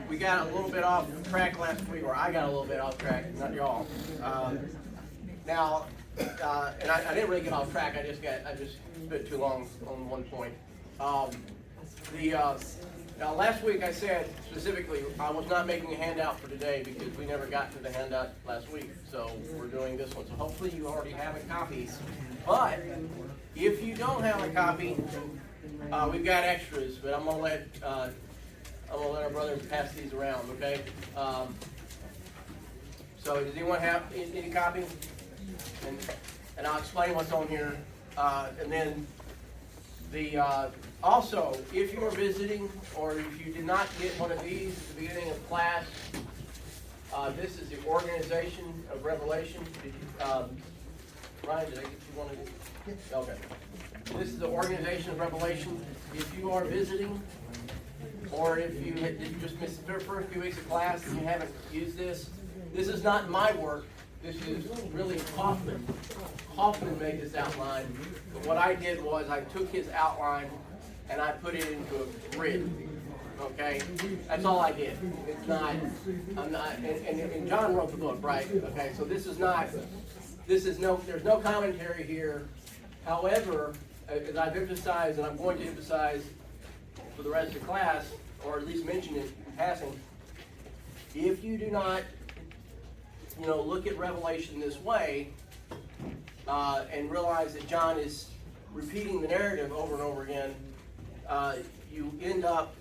We got a little bit off track last week, or I got a little bit off track, not y'all. Now, and I didn't really get off track. I just spent too long on one point. Last week I said specifically I was not making a handout for today because we never got to the handout last week. So we're doing this one. So hopefully you already have a copy. But if you don't have a copy, we've got extras. But I'm gonna let our brother pass these around. Okay. So does anyone have any copy? And I'll explain what's on here, and then also, if you are visiting or if you did not get one of these at the beginning of class, this is the Organization of Revelation. Ryan, did I get you one of these? Okay. This is the Organization of Revelation. If you are visiting, or if you just missed the first few weeks of class and you haven't used this is not my work. This is really Hoffman. Hoffman made this outline. But what I did was I took his outline and I put it into a grid. Okay? That's all I did. It's not, I'm not, and John wrote the book, right? Okay, so there's no commentary here. However, as I've emphasized, and I'm going to emphasize for the rest of the class, or at least mention it in passing, if you do not look at Revelation this way, and realize that John is repeating the narrative over and over again, you end up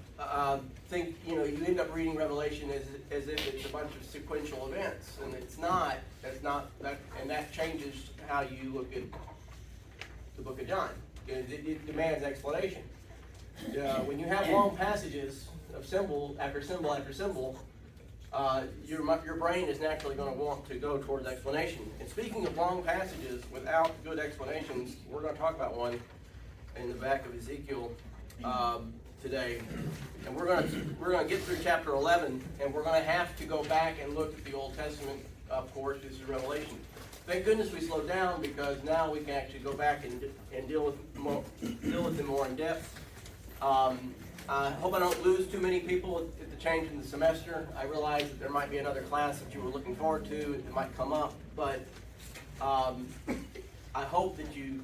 reading Revelation as if it's a bunch of sequential events, and it's not. That's not that, and that changes how you look at the book of John. It demands explanation. When you have long passages of symbol after symbol after symbol, your brain is naturally going to want to go towards explanation. And speaking of long passages without good explanations, we're going to talk about one in the back of Ezekiel today. And we're going to get through chapter 11, and we're going to have to go back and look at the Old Testament. Of course, this is Revelation. Thank goodness we slowed down, because now we can actually go back and deal with them more in depth. I hope I don't lose too many people at the change in the semester. I realize that there might be another class that you were looking forward to that might come up, but I hope that you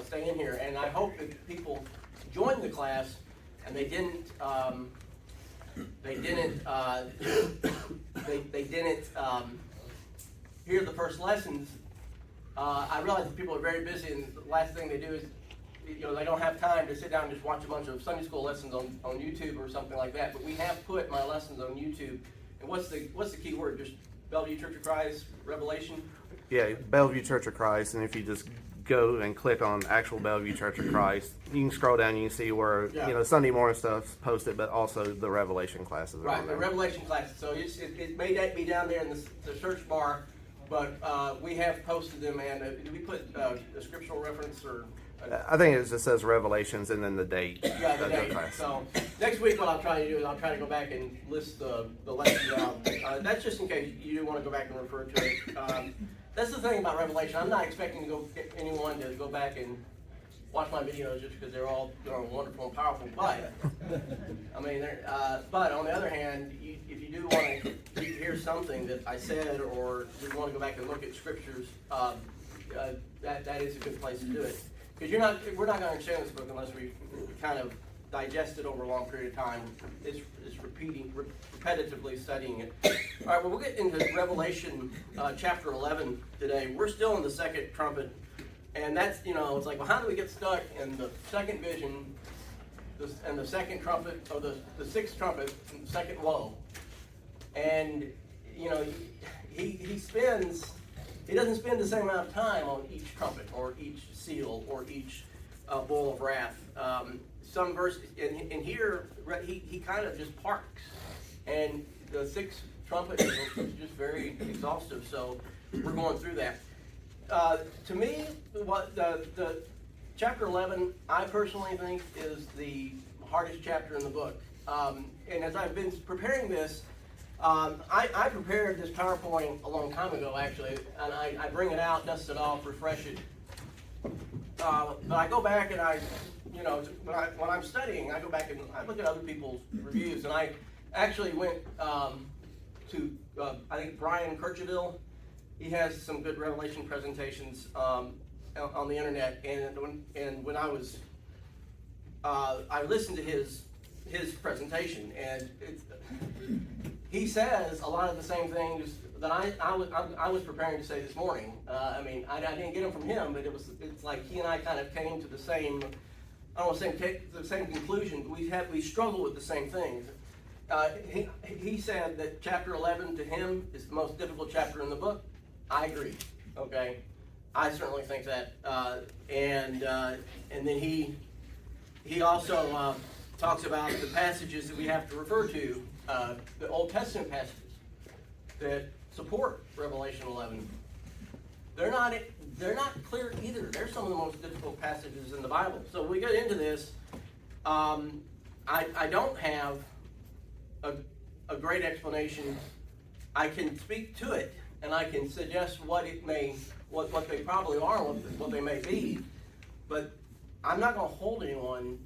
stay in here, and I hope that people join the class and they didn't hear the first lessons. I realize that people are very busy, and the last thing they do is they don't have time to sit down and just watch a bunch of Sunday school lessons on YouTube or something like that. But we have put my lessons on YouTube. And what's the key word? Just Bellevue Church of Christ, Revelation? Yeah, Bellevue Church of Christ. And if you just go and click on actual Bellevue Church of Christ, you can scroll down and you can see where Sunday morning stuff's posted, but also the Revelation classes are on there. Right, the Revelation classes. So it may be down there in the search bar, but we have posted them. And did we put a scriptural reference or? I think it just says Revelations and then the date. Yeah, the date. So next week what I'll try to do is I'll try to go back and list the lessons out. That's just in case you do want to go back and refer to it. That's the thing about Revelation. I'm not expecting anyone to go back and watch my videos just because they're all wonderful and powerful. But I mean, but on the other hand, if you do want to hear something that I said, or you want to go back and look at scriptures, that is a good place to do it. Because we're not going to understand this book unless we kind of digest it over a long period of time. It's repetitively studying it. All right, well, we'll get into Revelation chapter 11 today. We're still in the second trumpet, and that's, it's like, well, how do we get stuck in the second vision, and the second trumpet, or the sixth trumpet, and the second woe? And, he doesn't spend the same amount of time on each trumpet or each seal or each bowl of wrath. Some verse in here, he kind of just parks, and the sixth trumpet is just very exhaustive. So we're going through that. To me, what the chapter 11, I personally think is the hardest chapter in the book. And as I've been preparing this. I prepared this PowerPoint a long time ago, actually, and I bring it out, dust it off, refresh it. But I go back and I when I'm studying, I go back and I look at other people's reviews, and I actually went to I think Brian Kirchville. He has some good Revelation presentations on the internet, and when I was I listened to his presentation, and he says a lot of the same things that I was preparing to say this morning. I mean, I didn't get them from him, but it's like he and I kind of came to the same, I don't want to say the same conclusion. We struggle with the same things. He said that chapter 11 to him is the most difficult chapter in the book. I agree. Okay, I certainly think that. And then he also talks about the passages that we have to refer to, the Old Testament passages that support Revelation 11. They're not clear either. They're some of the most difficult passages in the Bible. So we get into this. I don't have a great explanation. I can speak to it, and I can suggest what they probably are, what they may be, but I'm not going to hold anyone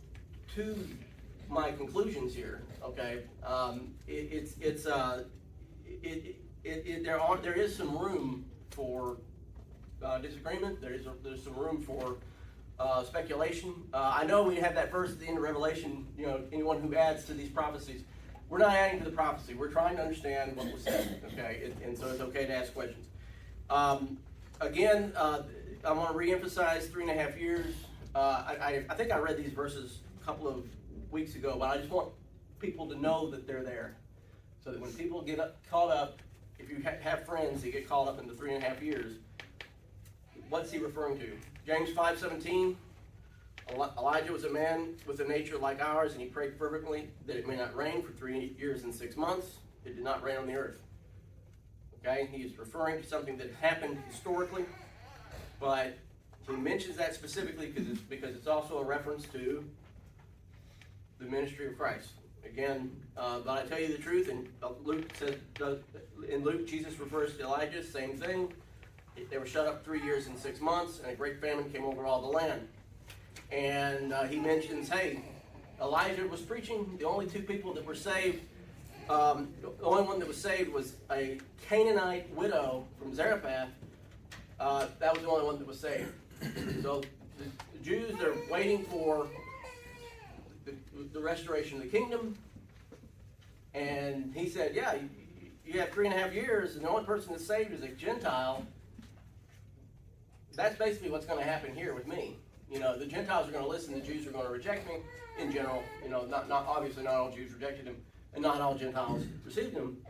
to my conclusions here. Okay, there is some room for disagreement. There's some room for speculation. I know we have that verse at the end of Revelation. Anyone who adds to these prophecies. We're not adding to the prophecy. We're trying to understand what was said, okay? And so it's okay to ask questions. Again, I want to reemphasize 3.5 years. I think I read these verses a couple of weeks ago, but I just want people to know that they're there. So that when people get caught up, if you have friends that get caught up in the 3.5 years, what's he referring to? James 5:17. Elijah was a man with a nature like ours, and he prayed fervently that it may not rain for 3 years and 6 months. It did not rain on the earth. Okay, he is referring to something that happened historically, but he mentions that specifically because it's also a reference to the ministry of Christ. Again, but I tell you the truth, and Luke said in Luke, Jesus refers to Elijah, same thing. They were shut up 3 years and 6 months, and a great famine came over all the land. And he mentions, hey, Elijah was preaching. The only two people that were saved, the only one that was saved was a Canaanite widow from Zarephath. That was the only one that was saved. So the Jews, they're waiting for the restoration of the kingdom. And he said, yeah, you have 3.5 years, and the only person that's saved is a Gentile. That's basically what's going to happen here with me. The Gentiles are going to listen, the Jews are going to reject me in general. Not obviously not all Jews rejected him, and not all Gentiles received him.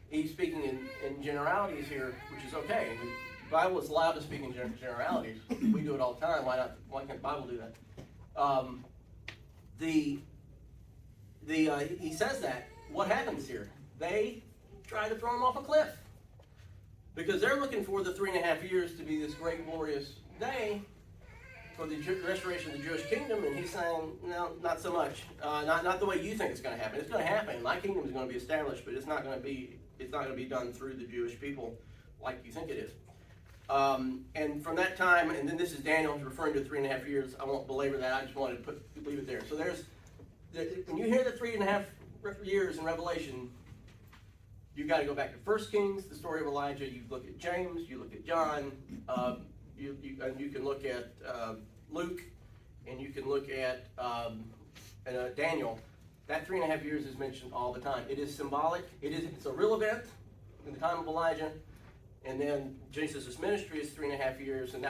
He's speaking in generalities here, which is okay. The Bible is allowed to speak in generalities. We do it all the time. Why can't the Bible do that? He says that. What happens here? They try to throw him off a cliff because they're looking for the 3.5 years to be this great, glorious day for the restoration of the Jewish kingdom, and he's saying, no, not so much. Not the way you think it's going to happen. It's going to happen. My kingdom is going to be established, but it's not going to be done through the Jewish people like you think it is. And from that time, and then this is Daniel referring to 3.5 years. I won't belabor that. I just wanted to leave it there. So when you hear the 3.5 years in Revelation, you got to go back to 1 Kings, the story of Elijah. You look at James. You look at John. You can look at Luke, and you can look at Daniel. That 3.5 years is mentioned all the time. It is symbolic. It's a real event in the time of Elijah, and then Jesus' ministry is 3.5 years, and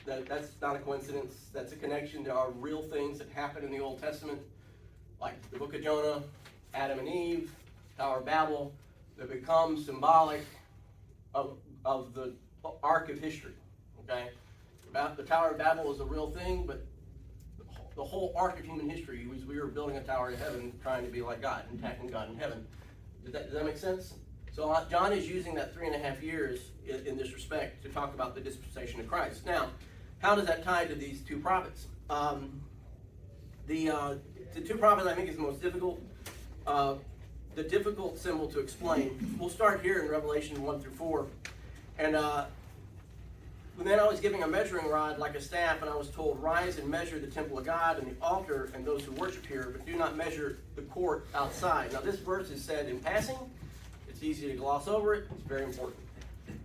that's not a coincidence. That's a connection to our real things that happen in the Old Testament, like the Book of Jonah, Adam and Eve, Tower of Babel, that become symbolic of the arc of history. Okay, the Tower of Babel is a real thing, but the whole arc of human history was we were building a tower to heaven, trying to be like God, and attacking God in heaven. Does that make sense? So John is using that 3.5 years in this respect to talk about the dispensation of Christ. Now, how does that tie to these two prophets? The two prophets I think is the most difficult. The difficult symbol to explain. We'll start here in Revelation 1 through 4, and then I was giving a measuring rod like a staff, and I was told, rise and measure the temple of God and the altar and those who worship here, but do not measure the court outside. Now this verse is said in passing. It's easy to gloss over it. It's very important.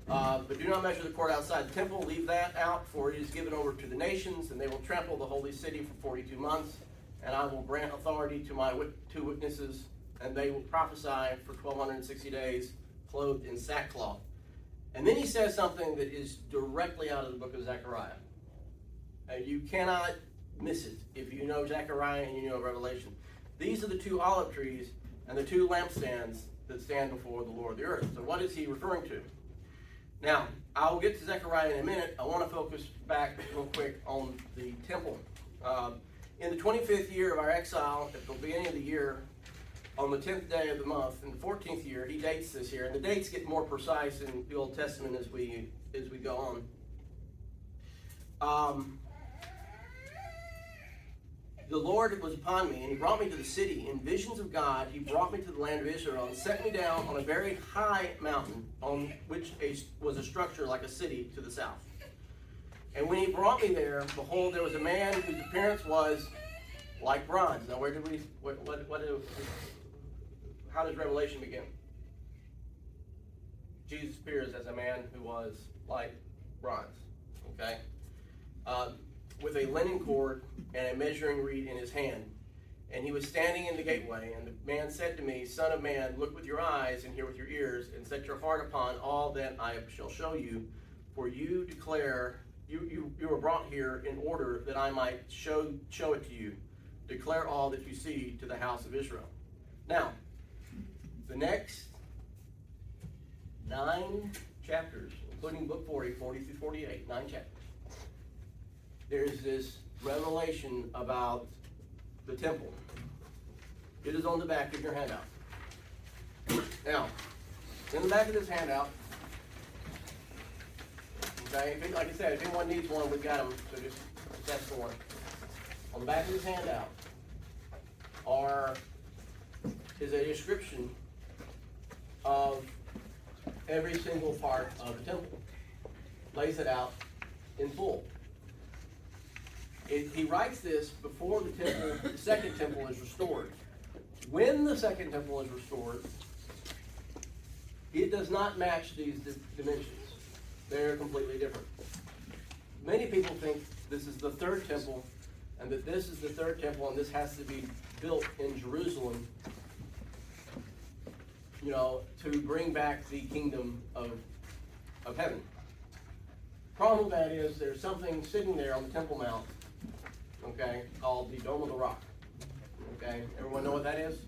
But do not measure the court outside the temple. Leave that out, for it is given over to the nations, and they will trample the holy city for 42 months. And I will grant authority to my two witnesses, and they will prophesy for 1,260 days, clothed in sackcloth. And then he says something that is directly out of the book of Zechariah. And you cannot miss it if you know Zechariah and you know Revelation. These are the two olive trees and the two lampstands that stand before the Lord of the earth. So what is he referring to? Now, I'll get to Zechariah in a minute. I want to focus back real quick on the temple. In the 25th year of our exile, at the beginning of the year, on the 10th day of the month, in the 14th year, he dates this here, and the dates get more precise in the Old Testament as we go on. The Lord was upon me, and he brought me to the city. In visions of God, he brought me to the land of Israel and set me down on a very high mountain, on which was a structure like a city to the south. And when he brought me there, behold, there was a man whose appearance was like bronze. Now, how does Revelation begin? Jesus appears as a man who was like bronze, okay? With a linen cord and a measuring reed in his hand. And he was standing in the gateway, and the man said to me, Son of man, look with your eyes and hear with your ears, and set your heart upon all that I shall show you, for you declare, you were brought here in order that I might show it to you. Declare all that you see to the house of Israel. Now, the next 9 chapters, including book 40 through 48, 9 chapters, there's this revelation about the temple. It is on the back of your handout. Now, in the back of this handout, okay, like I said, if anyone needs one, we've got them, so just ask for one. On the back of this handout is a description of every single part of the temple. Lays it out in full. He writes this before the second temple is restored. When the second temple is restored, it does not match these dimensions. They're completely different. Many people think this is the third temple, and that this is the third temple, and this has to be built in Jerusalem, to bring back the kingdom of heaven. Problem with that is there's something sitting there on the Temple Mount, okay, called the Dome of the Rock. Okay, everyone know what that is?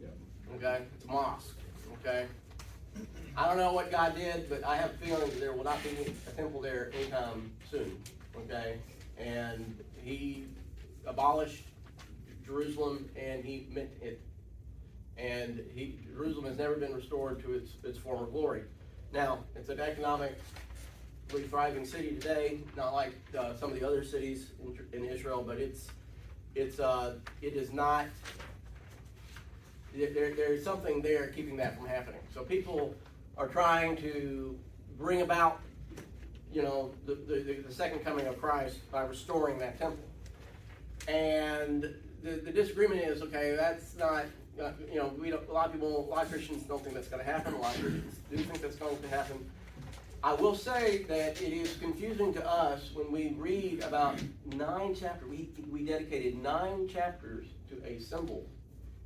Yeah. Okay, it's a mosque. Okay, I don't know what God did, but I have a feeling that there will not be a temple there anytime soon. Okay, and he abolished Jerusalem, and he meant it. And Jerusalem has never been restored to its former glory. Now, it's an economically thriving city today, not like some of the other cities in Israel, but it is not. There's something there keeping that from happening. So people are trying to bring about, the second coming of Christ by restoring that temple. And the disagreement is, okay, that's not. A lot of Christians don't think that's going to happen. A lot of Christians do think that's going to happen. I will say that it is confusing to us when we read about 9 chapters. We dedicated 9 chapters to a symbol.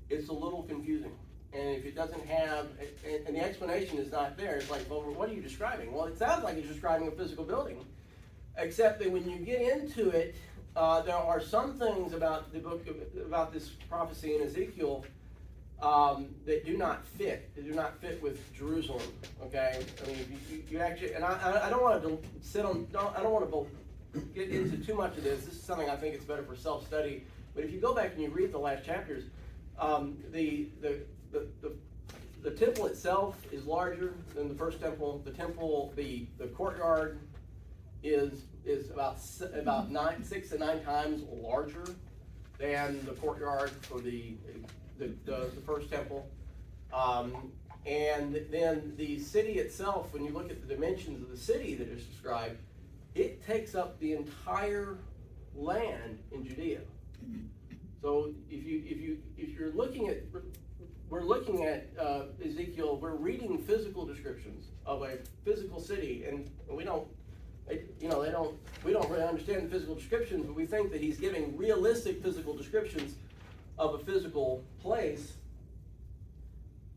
It's a little confusing. And if it doesn't have, and the explanation is not there, it's like, well, what are you describing? Well, it sounds like it's describing a physical building, except that when you get into it, there are some things about the book, about this prophecy in Ezekiel that do not fit. They do not fit with Jerusalem. Okay, I mean, you actually, and I don't want to sit on. I don't want to get into too much of this. This is something I think it's better for self-study. But if you go back and you read the last chapters, the temple itself is larger than the first temple. The temple, the courtyard is about 6 to 9 times larger than the courtyard for the first temple. And then the city itself, when you look at the dimensions of the city that is described, it takes up the entire land in Judea. So if you're looking at, we're looking at Ezekiel, we're reading physical descriptions of a physical city, and we don't really understand the physical descriptions, but we think that he's giving realistic physical descriptions of a physical place.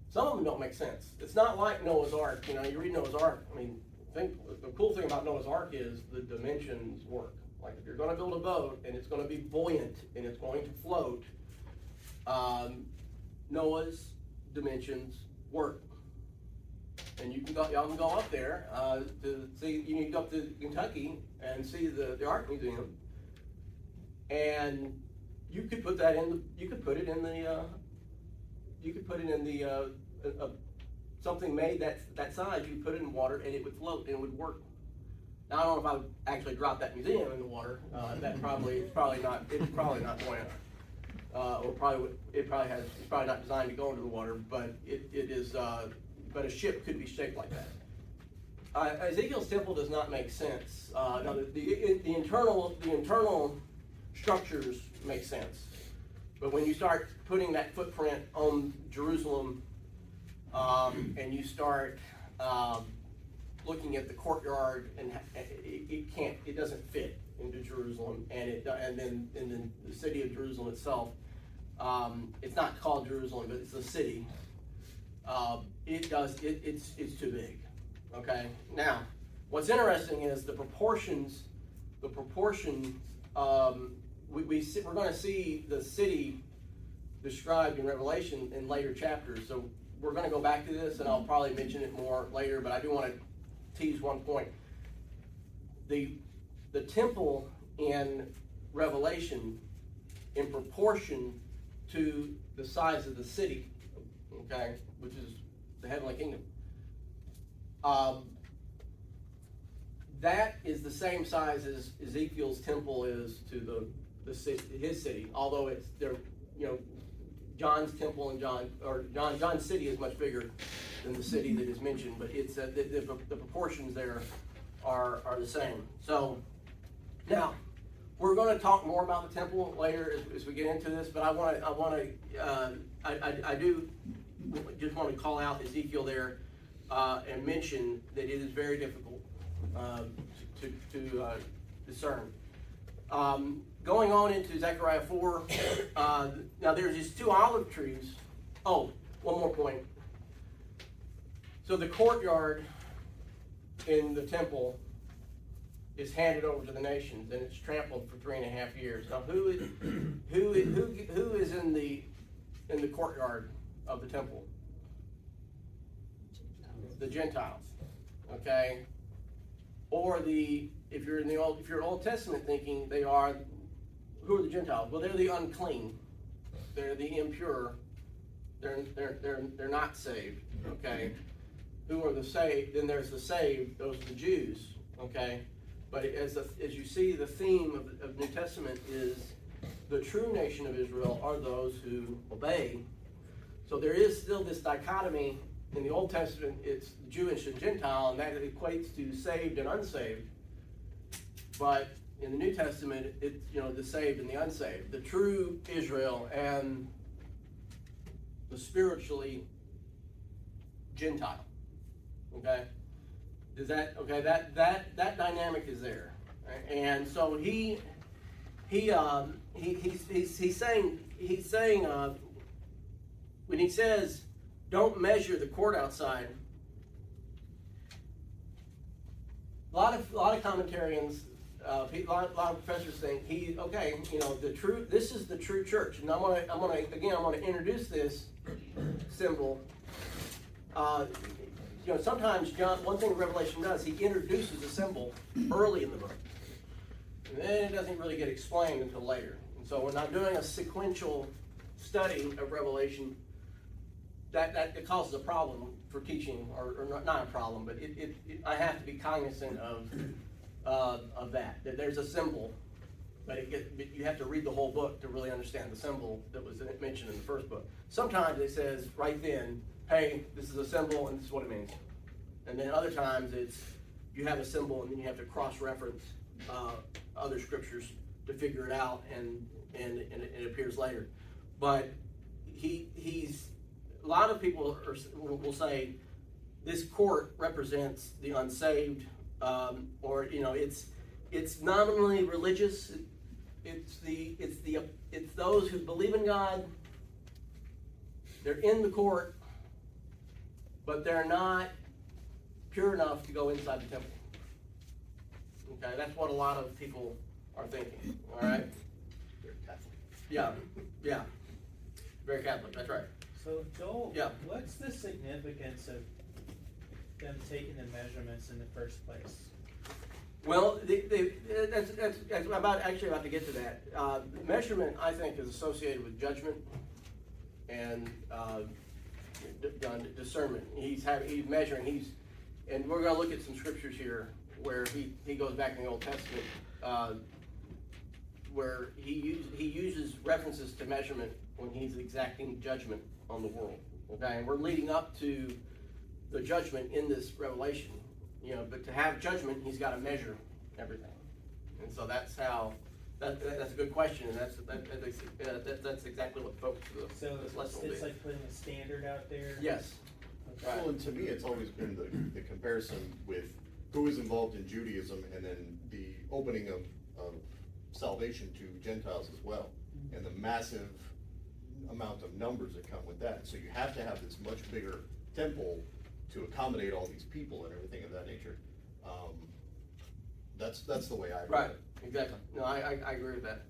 Some of them don't make sense. It's not like Noah's Ark. You read Noah's Ark. I mean, the cool thing about Noah's Ark is the dimensions work. Like if you're going to build a boat and it's going to be buoyant and it's going to float, Noah's dimensions work. And y'all can go up there to see. You can go up to Kentucky and see the Ark Museum, and you could put that in. You could put it in the. Something made that size. You put it in water and it would float and it would work. Now I don't know if I would actually drop that museum in the water. It's probably not buoyant. It's probably not designed to go into the water, but it is. But a ship could be shaped like that. Ezekiel's temple does not make sense. Now the internal structures make sense, but when you start putting that footprint on Jerusalem, and you start looking at the courtyard, and it doesn't fit into Jerusalem, and then the city of Jerusalem itself. It's not called Jerusalem, but it's a city. It's too big. Okay. Now, what's interesting is the proportions. We're going to see the city described in Revelation in later chapters. So we're going to go back to this, and I'll probably mention it more later. But I do want to tease one point. The temple in Revelation, in proportion to the size of the city, okay, which is the heavenly kingdom. That is the same size as Ezekiel's temple is to his city. Although John's temple and John's city is much bigger than the city that is mentioned, but it's the proportions there are the same. So now we're going to talk more about the temple later as we get into this, but I do just want to call out Ezekiel there and mention that it is very difficult to discern. Going on into Zechariah 4, now there's these two olive trees. Oh, one more point. So the courtyard in the temple is handed over to the nations, and it's trampled for 3.5 years. Now, who is in the courtyard of the temple? The Gentiles. Okay. Or if you're Old Testament thinking, who are the Gentiles? Well, they're the unclean. They're the impure. They're not saved. Okay. Who are the saved? Then there's the saved. Those are the Jews. Okay. But as you see, the theme of New Testament is the true nation of Israel are those who obey. So there is still this dichotomy. In the Old Testament, it's Jewish and Gentile, and that equates to saved and unsaved. But in the New Testament, it's the saved and the unsaved, the true Israel and the spiritually Gentile. Okay, is that okay? That dynamic is there, right? And so he's saying when he says, don't measure the court outside. A lot of commentarians, a lot of professors think this is the true church, and I'm gonna introduce this symbol. Sometimes one thing Revelation does, he introduces a symbol early in the book, and then it doesn't really get explained until later. And so when I'm doing a sequential study of Revelation, that causes a problem for teaching, or not a problem, but I have to be cognizant of that there's a symbol, but you have to read the whole book to really understand the symbol that was mentioned in the first book. Sometimes it says right then, hey, this is a symbol and this is what it means, and then other times it's you have a symbol and then you have to cross-reference other scriptures to figure it out, and it appears later. But he's a lot of people will say this court represents the unsaved, or it's nominally religious. It's those who believe in God. They're in the court, but they're not pure enough to go inside the temple. Okay, that's what a lot of people are thinking. All right. They're Catholic. Yeah. Very Catholic. That's right. So Joel, Yeah. what's the significance of them taking the measurements in the first place? Well, that's about to get to that. Measurement, I think, is associated with judgment and discernment. He's measuring. And we're going to look at some scriptures here where he goes back in the Old Testament, where he uses references to measurement when he's exacting judgment on the world. Okay, and we're leading up to the judgment in this Revelation. But to have judgment, he's got to measure everything. And so that's how. That's a good question, and that's exactly what the focus of this lesson will be. It's like putting a standard out there. Yes. Okay. Well, and to me, it's always been the comparison with who is involved in Judaism and then the opening of salvation to Gentiles as well, and the massive amount of numbers that come with that. So you have to have this much bigger temple to accommodate all these people and everything of that nature. That's the way I read Right. it. Exactly. No, I agree with that.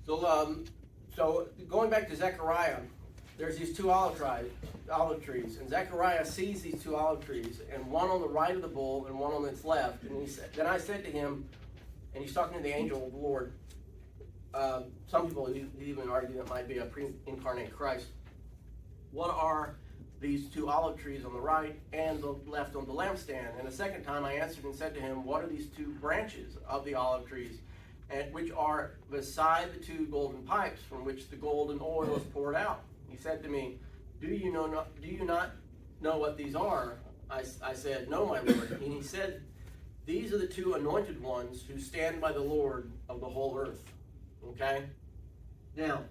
So going back to Zechariah, there's these two olive trees, and Zechariah sees these two olive trees, and one on the right of the bull and one on its left. And then I said to him, and he's talking to the angel of the Lord. Some people even argue that might be a pre-incarnate Christ. What are these two olive trees on the right and the left on the lampstand? And the second time I answered and said to him, what are these two branches of the olive trees, and which are beside the two golden pipes from which the golden oil is poured out? He said to me, do you not know what these are? I said, no, my Lord. And he said, these are the two anointed ones who stand by the Lord of the whole earth. Okay? Now,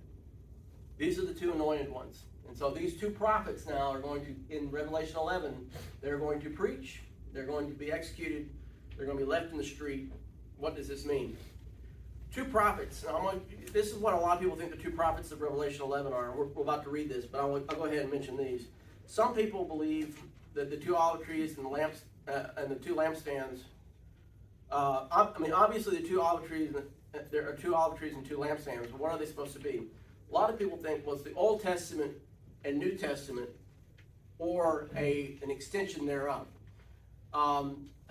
these are the two anointed ones. And so these two prophets now are going to, in Revelation 11, they're going to preach, they're going to be executed, they're going to be left in the street. What does this mean? Two prophets. Now this is what a lot of people think the two prophets of Revelation 11 are. We're about to read this, but I'll go ahead and mention these. Some people believe that the two olive trees and the lamps and the two lampstands. Obviously the two olive trees. There are two olive trees and two lampstands. But what are they supposed to be? A lot of people think, well, it's the Old Testament and New Testament, or an extension thereof.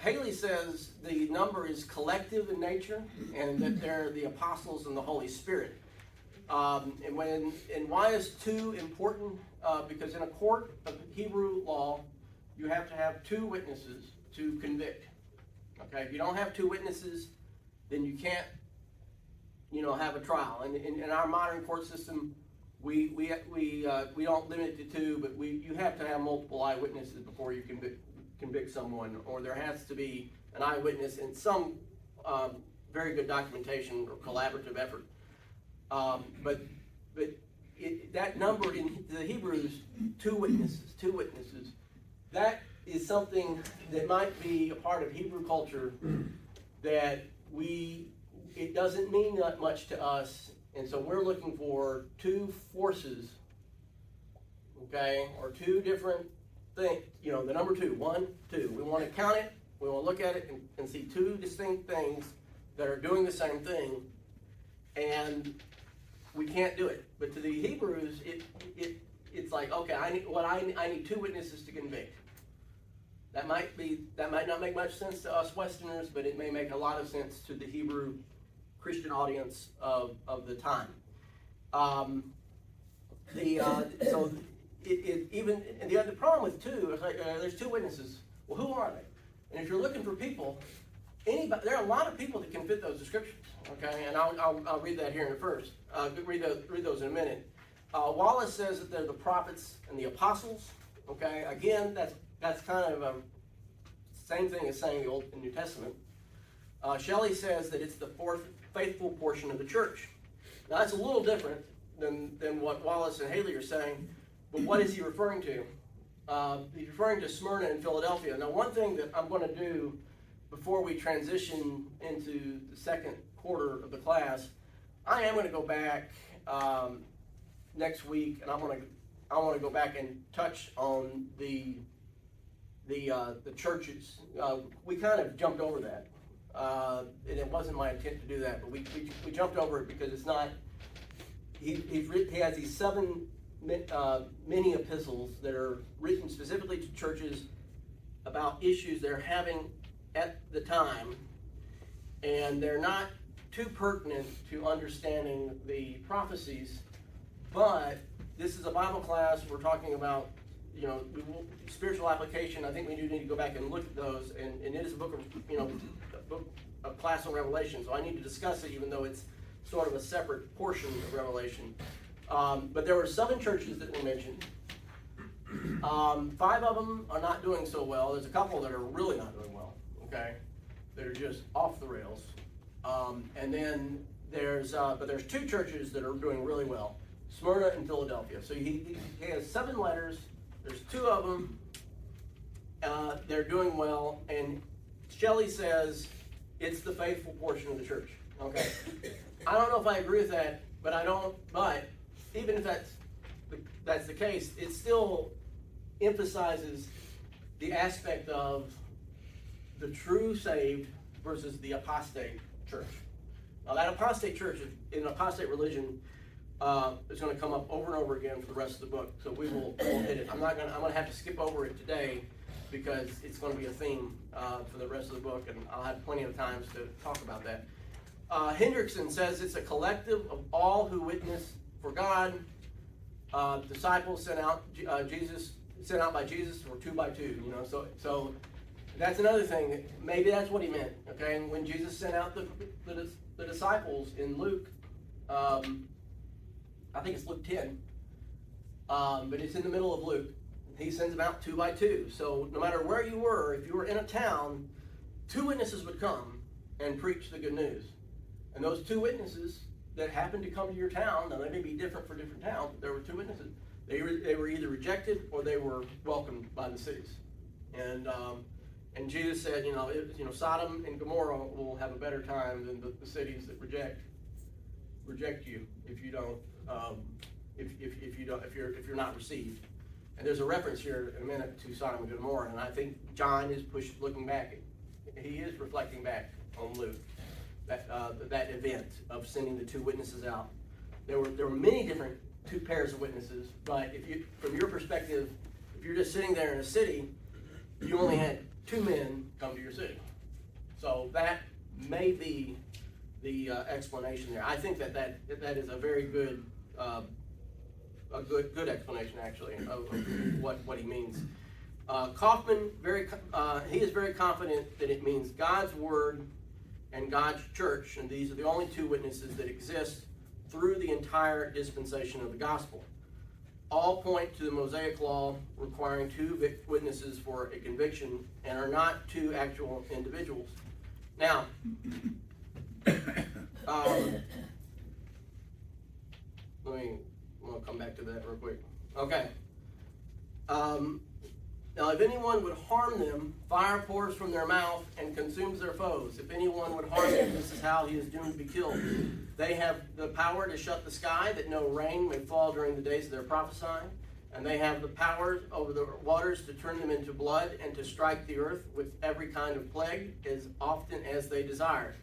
Haley says the number is collective in nature, and that they're the apostles and the Holy Spirit. And why is two important? Because in a court of Hebrew law, you have to have two witnesses to convict. Okay, if you don't have two witnesses, then you can't, have a trial. And in our modern court system, we don't limit it to two, but you have to have multiple eyewitnesses before you convict someone, or there has to be an eyewitness and some very good documentation or collaborative effort. But that number in the Hebrews, two witnesses, that is something that might be a part of Hebrew culture that it doesn't mean that much to us, and so we're looking for two forces, okay, or two different things, the number two, 1, 2. We want to count it, we want to look at it and see two distinct things that are doing the same thing, and we can't do it. But to the Hebrews, it's like, okay, I need two witnesses to convict. That might not make much sense to us Westerners, but it may make a lot of sense to the Hebrew Christian audience of the time. The problem with two is there's two witnesses. Well, who are they? And if you're looking for people, there are a lot of people that can fit those descriptions. Okay, and I'll read that here in a first. Read those in a minute. Wallace says that they're the prophets and the apostles. Okay, again, that's kind of same thing as saying the Old and New Testament. Shelley says that it's the fourth faithful portion of the church. Now that's a little different than what Wallace and Haley are saying, but what is he referring to? He's referring to Smyrna and Philadelphia. Now one thing that I'm going to do before we transition into the second quarter of the class, I am going to go back next week, and I want to go back and touch on the churches. We kind of jumped over that, and it wasn't my intent to do that, but we jumped over it because it's not. He has these 7 mini epistles that are written specifically to churches about issues they're having at the time, and they're not too pertinent to understanding the prophecies, but this is a Bible class. We're talking about, spiritual application. I think we do need to go back and look at those, and it is a book of, a class on Revelation, so I need to discuss it even though it's sort of a separate portion of Revelation. But there were 7 churches that were mentioned. 5 of them are not doing so well. There's a couple that are really not doing well, okay? They're just off the rails. And then there's 2 churches that are doing really well, Smyrna and Philadelphia. So he has 7 letters. There's 2 of them. They're doing well, and Shelley says it's the faithful portion of the church. Okay, I don't know if I agree with that, but even if that's the case, it still emphasizes the aspect of the true saved versus the apostate church. Now that apostate church in apostate religion is going to come up over and over again for the rest of the book, so we'll hit it. I'm going to have to skip over it today because it's going to be a theme for the rest of the book, and I'll have plenty of times to talk about that. Hendrickson says it's a collective of all who witness for God. Disciples sent out by Jesus were 2 by 2. So that's another thing. Maybe that's what he meant. Okay, and when Jesus sent out the disciples in Luke, I think it's Luke 10, but it's in the middle of Luke. He sends them out 2 by 2. So no matter where you were, if you were in a town, 2 witnesses would come and preach the good news. And those 2 witnesses that happened to come to your town, now they may be different for different towns, but there were 2 witnesses. They were either rejected or they were welcomed by the cities. And Jesus said, Sodom and Gomorrah will have a better time than the cities that reject you if you don't, if you're not received. And there's a reference here in a minute to Sodom and Gomorrah, and I think John is looking back. He is reflecting back on Luke. That event of sending the 2 witnesses out. There were many different 2 pairs of witnesses, but from your perspective, if you're just sitting there in a city, you only had 2 men come to your city. So that may be the explanation there. I think that is a very good, good explanation actually of what he means. Kaufman he is very confident that it means God's word and God's church, and these are the only 2 witnesses that exist through the entire dispensation of the gospel. All point to the Mosaic law requiring 2 witnesses for a conviction and are not 2 actual individuals. Now, I'll come back to that real quick. Okay. Now, if anyone would harm them, fire pours from their mouth and consumes their foes. If anyone would harm them, this is how he is doomed to be killed. They have the power to shut the sky, that no rain may fall during the days of their prophesying. And they have the power over the waters to turn them into blood and to strike the earth with every kind of plague as often as they desire.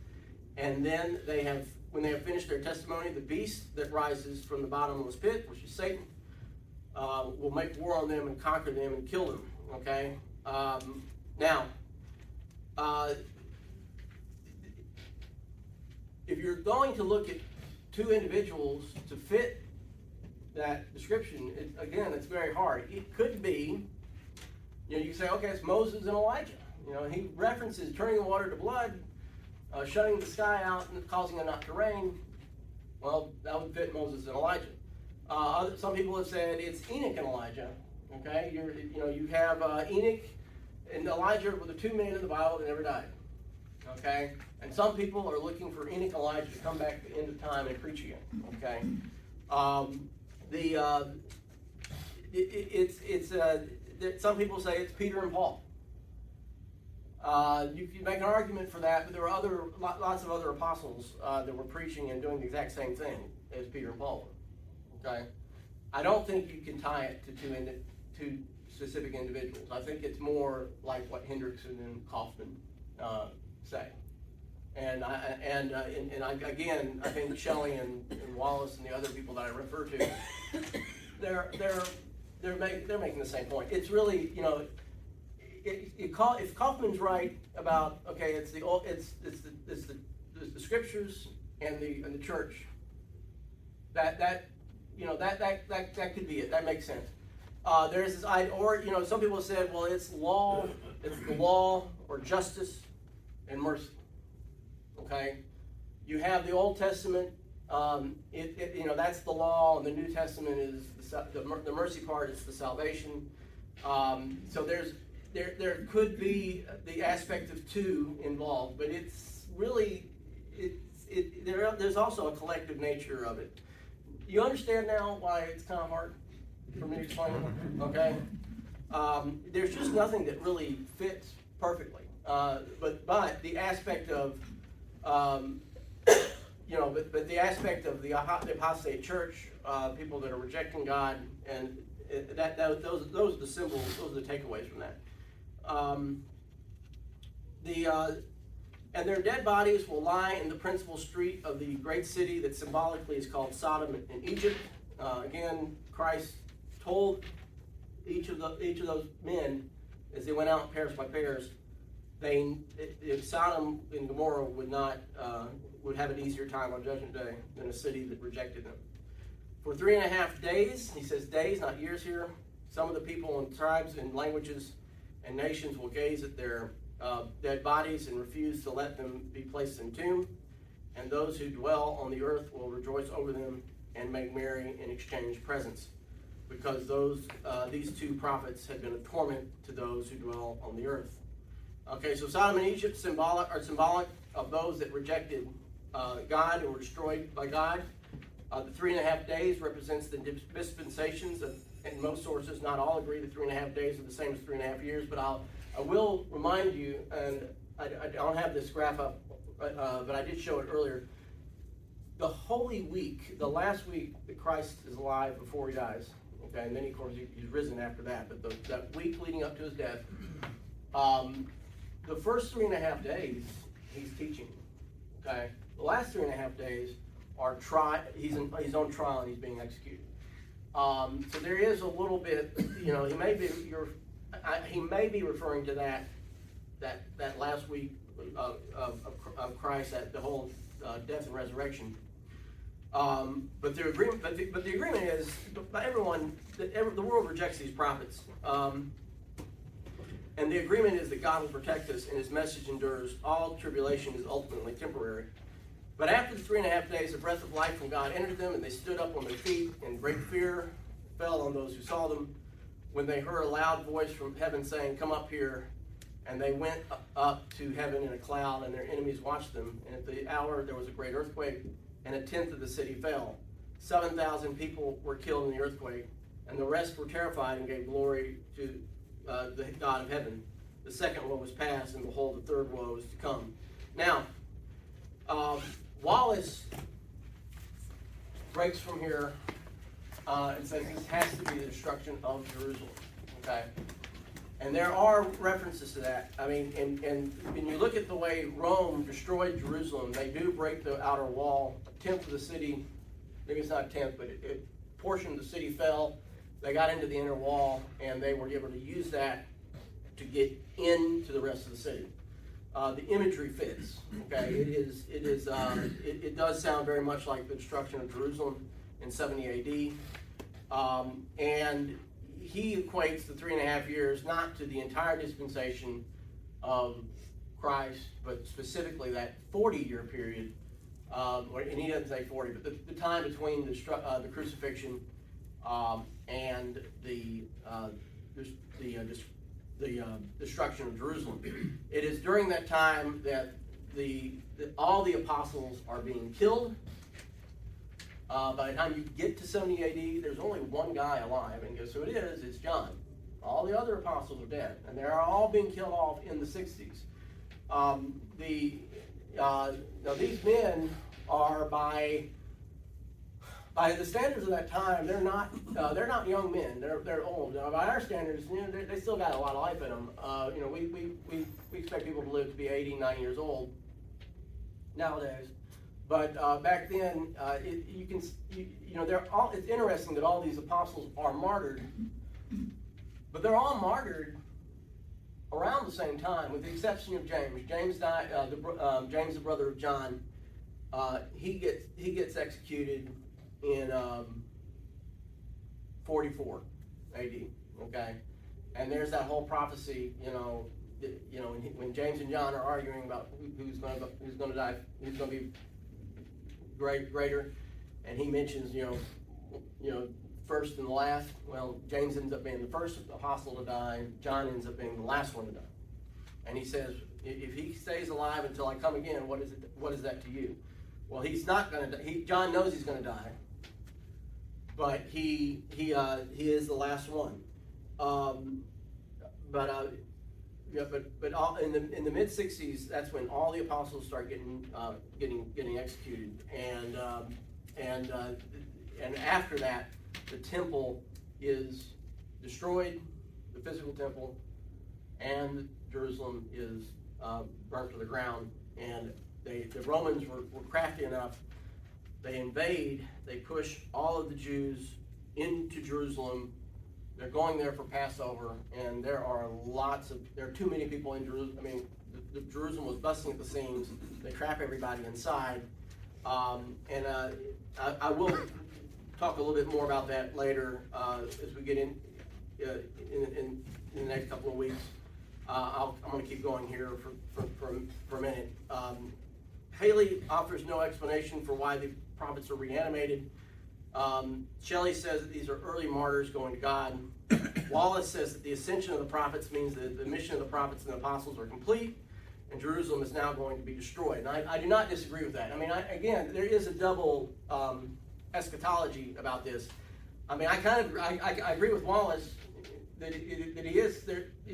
And then when they have finished their testimony, the beast that rises from the bottomless pit, which is Satan, will make war on them and conquer them and kill them. Okay? Now, if you're going to look at 2 individuals to fit that description, it's very hard. It could be, you can say, okay, it's Moses and Elijah. He references turning the water to blood, shutting the sky out and causing it not to rain. Well, that would fit Moses and Elijah. Some people have said it's Enoch and Elijah. Okay, you have Enoch and Elijah were the two men in the Bible that never died. Okay? And some people are looking for Enoch Elijah to come back at the end of time and preach again. Okay? Some people say it's Peter and Paul. You can make an argument for that, but there were lots of other apostles that were preaching and doing the exact same thing as Peter and Paul were. Okay? I don't think you can tie it to two specific individuals. I think it's more like what Hendrickson and Kaufman say. And again, I think Shelley and Wallace and the other people that I refer to, they're making the same point. It's really, you know, if Kaufman's right about, okay, it's the scriptures and the church, that could be it. That makes sense. There's this idea, or you know, some people said, well, it's the law or justice and mercy. Okay, you have the Old Testament. You know, that's the law, and the New Testament is the mercy part. It's the salvation. So there could be the aspect of two involved, but it's really there's also a collective nature of it. You understand now why it's kind of hard for me to explain? Okay, there's just nothing that really fits perfectly. But the aspect of you know, but the aspect of the apostate church, people that are rejecting God, and those are the symbols, those are the takeaways from that. And their dead bodies will lie in the principal street of the great city that symbolically is called Sodom in Egypt. Again, Christ told each of those men as they went out pairs by pairs, if Sodom and Gomorrah would have an easier time on Judgment Day than a city that rejected them. For 3.5 days, he says days, not years here, some of the people and tribes and languages and nations will gaze at their dead bodies and refuse to let them be placed in tomb. And those who dwell on the earth will rejoice over them and make merry and exchange presents, because these two prophets had been a torment to those who dwell on the earth. Okay, so Sodom and Egypt are symbolic of those that rejected God and were destroyed by God. The 3.5 days represents the dispensations of, and most sources, not all agree that 3.5 days are the same as 3.5 years, but I will remind you, and I don't have this graph up, but I did show it earlier. The Holy Week, the last week that Christ is alive before he dies, okay, and then of course he's risen after that, but that week leading up to his death, the first 3.5 days he's teaching, okay? The last 3.5 days are he's on trial and he's being executed. So there is a little bit, you know, he may be referring to that last week of Christ, at the whole death and resurrection. But the agreement is, by everyone, the world rejects these prophets. And the agreement is that God will protect us and his message endures. All tribulation is ultimately temporary. But after the 3.5 days, the breath of life from God entered them, and they stood up on their feet, and great fear fell on those who saw them. When they heard a loud voice from heaven saying, "Come up here," and they went up to heaven in a cloud, and their enemies watched them. And at the hour there was a great earthquake, and 1/10 of the city fell. 7,000 people were killed in the earthquake, and the rest were terrified and gave glory to the God of heaven. The second woe was past, and behold, the third woe is to come. Now, Wallace breaks from here and says this has to be the destruction of Jerusalem. Okay, and there are references to that. I mean, and when you look at the way Rome destroyed Jerusalem, they do break the outer wall. 1/10 of the city, maybe it's not 1/10, but a portion of the city fell. They got into the inner wall, and they were able to use that to get into the rest of the city. The imagery fits. Okay, it does sound very much like the destruction of Jerusalem in 70 A.D. And he equates the 3.5 years not to the entire dispensation of Christ, but specifically that 40-year period. And he doesn't say 40, but the time between the crucifixion and the the destruction of Jerusalem. It is during that time that all the apostles are being killed. By the time you get to 70 AD, there's only one guy alive, and guess who it is? It's John. All the other apostles are dead, and they're all being killed off in the 60s. Now these men are by the standards of that time, they're not young men. They're old. Now, by our standards, they still got a lot of life in them. We expect people to live to be 80, 90 years old nowadays. But back then, it's interesting that all these apostles are martyred, but they're all martyred around the same time, with the exception of James. James died. James, the brother of John, he gets executed in 44 AD. Okay, and there's that whole prophecy. When James and John are arguing about who's going to die, who's going to be greater, and he mentions first and the last. Well, James ends up being the first apostle to die, and John ends up being the last one to die. And he says, if he stays alive until I come again, what is that to you? Well, he's not going to die. John knows he's going to die, but he is the last one. But all, in the mid 60s, that's when all the apostles start getting executed, and after that, the temple is destroyed, the physical temple, and Jerusalem is burnt to the ground. And the Romans were crafty enough. They invade, they push all of the Jews into Jerusalem. They're going there for Passover, and there are too many people in Jerusalem. I mean, Jerusalem was busting at the seams. They trap everybody inside. I will talk a little bit more about that later as we get in the next couple of weeks. I'm going to keep going here for a minute. Haley offers no explanation for why the prophets are reanimated. Shelley says that these are early martyrs going to God. Wallace says that the ascension of the prophets means that the mission of the prophets and the apostles are complete, and Jerusalem is now going to be destroyed. And I do not disagree with that. I mean, again, there is a double eschatology about this. I mean, I agree with Wallace that he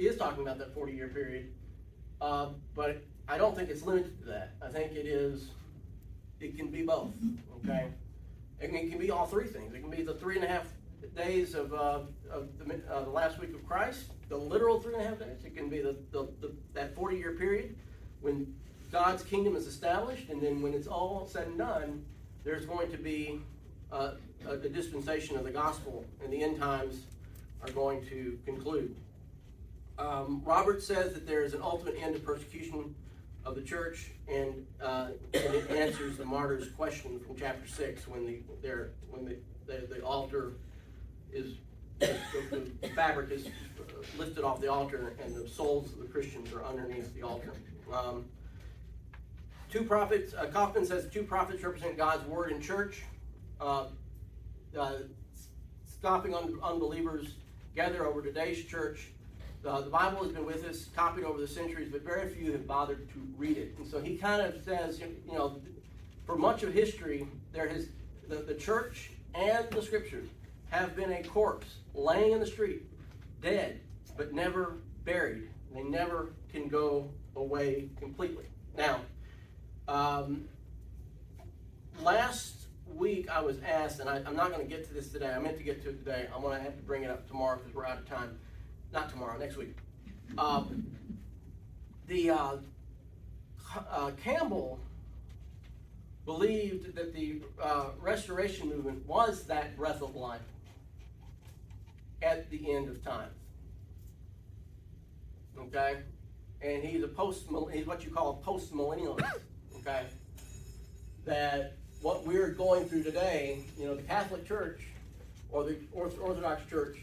is talking about that 40-year period, but I don't think it's limited to that. I think it can be both. Okay. It can be all three things. It can be the 3.5 days of the last week of Christ, the literal 3.5 days. It can be that 40-year period when God's kingdom is established, and then when it's all said and done, there's going to be a dispensation of the gospel, and the end times are going to conclude. Robert says that there is an ultimate end of persecution of the church, and it answers the martyr's question from chapter 6 when the altar is the fabric is lifted off the altar and the souls of the Christians are underneath the altar. Two prophets. Kaufman says 2 prophets represent God's word in church. Scoffing unbelievers gather over today's church. The Bible has been with us, copied over the centuries, but very few have bothered to read it. And so he kind of says, for much of history, the church and the scriptures have been a corpse laying in the street, dead, but never buried. They never can go away completely. Now, last week I was asked, and I'm not going to get to this today. I meant to get to it today. I'm going to have to bring it up tomorrow because we're out of time. Not tomorrow, next week. Campbell believed that the Restoration Movement was that breath of life at the end of time. Okay, and he's what you call a post-millennialist. Okay, that what we're going through today, the Catholic Church or the Orthodox Church.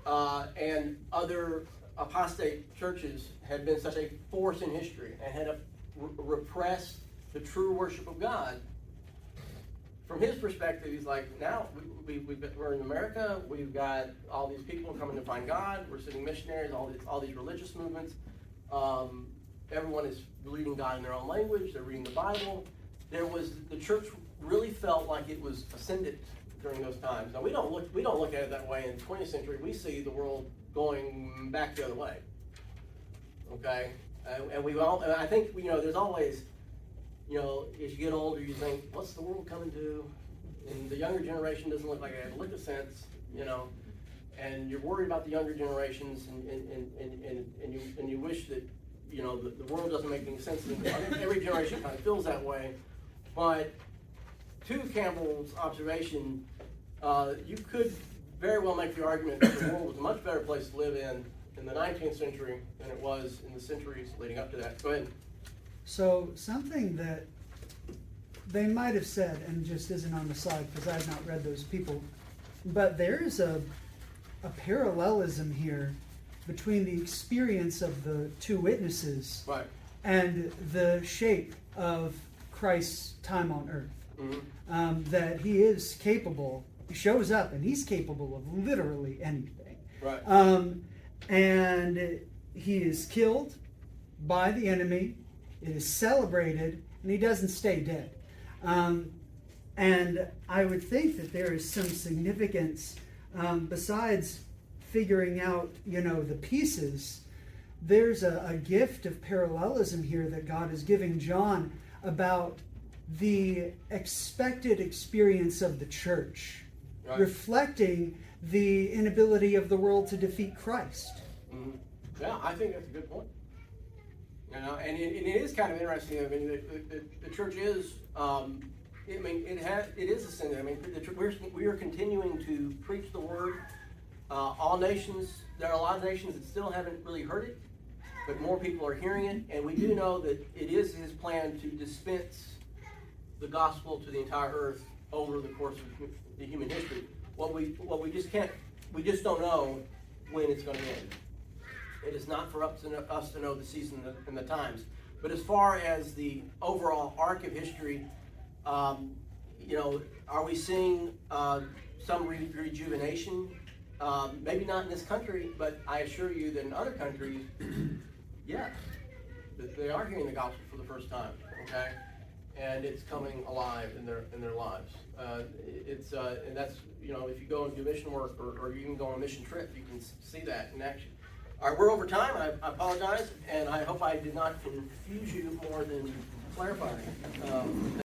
And other apostate churches had been such a force in history and had repressed the true worship of God from his perspective, he's like, now we're in America. We've got all these people coming to find God. We're sending missionaries. All these religious movements. Everyone is believing God in their own language. They're reading the Bible. The church really felt like it was ascendant during those times. Now we don't look at it that way in the 20th century. We see the world going back the other way. Okay, and I think there's always, as you get older, you think, what's the world coming to? And the younger generation doesn't look like it has a lick of sense, and you're worried about the younger generations, and you wish that the world doesn't make any sense to them. I think every generation kind of feels that way, but to Campbell's observation, you could very well make the argument that the world was a much better place to live in the 19th century than it was in the centuries leading up to that. Go ahead. So something that they might have said, and just isn't on the slide because I have not read those people, but there is a parallelism here between the experience of the two witnesses Right. and the shape of Christ's time on earth. Mm-hmm. That he is capable, he shows up and he's capable of literally anything. Right. And he is killed by the enemy, it is celebrated, and he doesn't stay dead. And I would think that there is some significance, besides figuring out, the pieces, there's a gift of parallelism here that God is giving John about the expected experience of the church, Right. reflecting the inability of the world to defeat Christ. Mm-hmm. Yeah, I think that's a good point. And it is kind of interesting. I mean, the church is. It is ascendant. I mean, we are continuing to preach the word. All nations. There are a lot of nations that still haven't really heard it, but more people are hearing it. And we do know that it is his plan to dispense the gospel to the entire earth over the course of the human history. What we just don't know when it's going to end. It is not for us to know the season and the times. But as far as the overall arc of history, are we seeing some rejuvenation? Maybe not in this country, but I assure you that in other countries, yes, that they are hearing the gospel for the first time. Okay, and it's coming alive in their lives. And that's if you go and do mission work or you can go on a mission trip, you can see that in action. All right, we're over time. I apologize, and I hope I did not confuse you more than clarify.